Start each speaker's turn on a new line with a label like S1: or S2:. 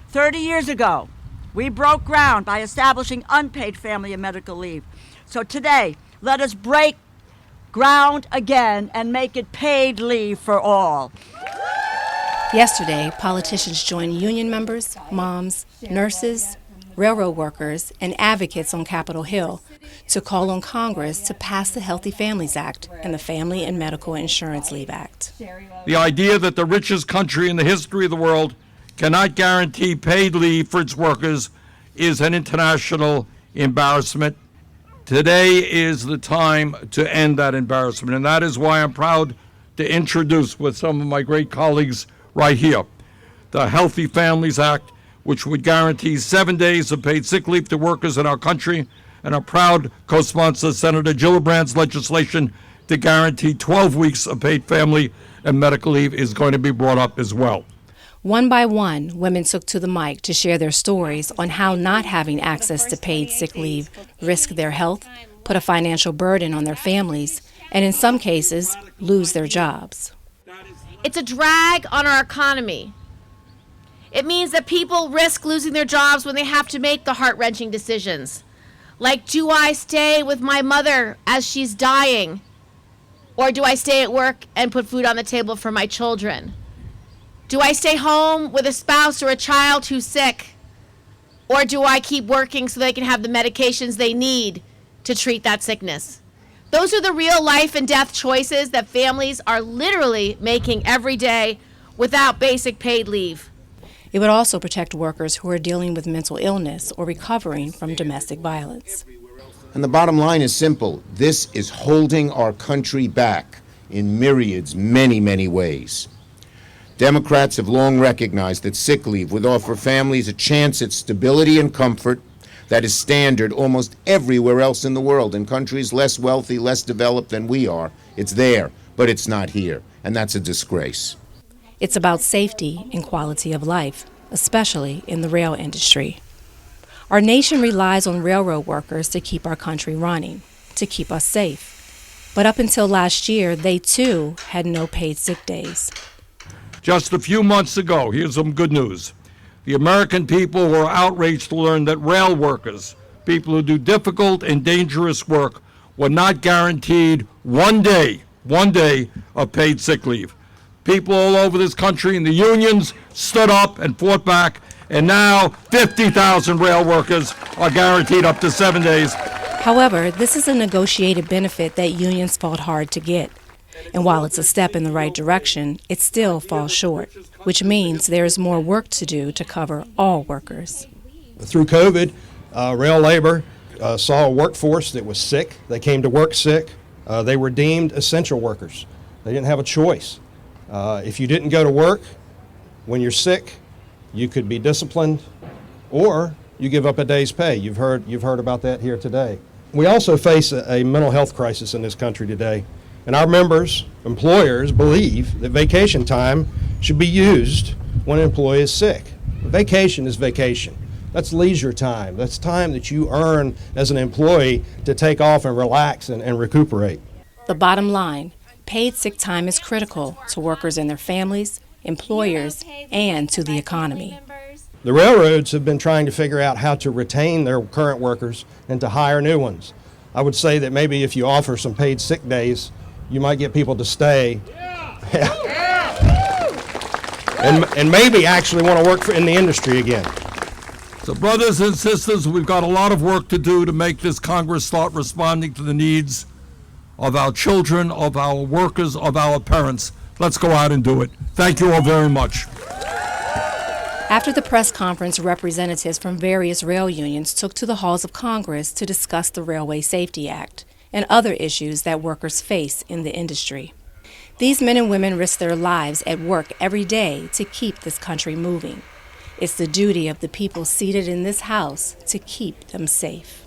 S1: 30 years ago, we broke ground by establishing unpaid family and medical leave. So today, let us break ground again and make it paid leave for all.
S2: Yesterday, politicians joined union members, moms, nurses, railroad workers, and advocates on Capitol Hill to call on Congress to pass the Healthy Families Act and the Family and Medical Insurance Leave Act.
S3: The idea that the richest country in the history of the world cannot guarantee paid leave for its workers is an international embarrassment. Today is the time to end that embarrassment, and that is why I'm proud to introduce with some of my great colleagues right here the Healthy Families Act, which would guarantee 7 days of paid sick leave to workers in our country, and a proud co-sponsor, Senator Gillibrand's legislation to guarantee 12 weeks of paid family and medical leave is going to be brought up as well.
S2: One by one, women took to the mic to share their stories on how not having access to paid sick leave risked their health, put a financial burden on their families, and in some cases, lose their jobs.
S4: It's a drag on our economy. It means that people risk losing their jobs when they have to make the heart-wrenching decisions. Like, do I stay with my mother as she's dying? Or do I stay at work and put food on the table for my children? Do I stay home with a spouse or a child who's sick? Or do I keep working so they can have the medications they need to treat that sickness? Those are the real life and death choices that families are literally making every day without basic paid leave.
S2: It would also protect workers who are dealing with mental illness or recovering from domestic violence.
S5: And the bottom line is simple. This is holding our country back in myriads, many ways. Democrats have long recognized that sick leave would offer families a chance at stability and comfort that is standard almost everywhere else in the world. In countries less wealthy, less developed than we are, it's there, but it's not here, and that's a disgrace.
S2: It's about safety and quality of life, especially in the rail industry. Our nation relies on railroad workers to keep our country running, to keep us safe. But up until last year, they too had no paid sick days.
S3: Just a few months ago, here's some good news. The American people were outraged to learn that rail workers, people who do difficult and dangerous work, were not guaranteed one day of paid sick leave. People all over this country and the unions stood up and fought back, and now 50,000 rail workers are guaranteed up to 7 days.
S2: However, this is a negotiated benefit that unions fought hard to get. And while it's a step in the right direction, it still falls short, which means there is more work to do to cover all workers.
S6: Through COVID, rail labor saw a workforce that was sick. They came to work sick. They were deemed essential workers. They didn't have a choice. If you didn't go to work when you're sick, you could be disciplined or you give up a day's pay. You've heard about that here today. We also face a mental health crisis in this country today. And our members, employers, believe that vacation time should be used when an employee is sick. Vacation is vacation. That's leisure time. That's time that you earn as an employee to take off and relax and recuperate.
S2: The bottom line, paid sick time is critical to workers and their families, employers, and to the economy.
S6: The railroads have been trying to figure out how to retain their current workers and to hire new ones. I would say that maybe if you offer some paid sick days, you might get people to stay and maybe actually want to work in the industry again.
S3: So brothers and sisters, we've got a lot of work to do to make this Congress start responding to the needs of our children, of our workers, of our parents. Let's go out and do it. Thank you all very much.
S2: After the press conference, representatives from various rail unions took to the halls of Congress to discuss the Railway Safety Act and other issues that workers face in the industry. These men and women risk their lives at work every day to keep this country moving. It's the duty of the people seated in this House to keep them safe.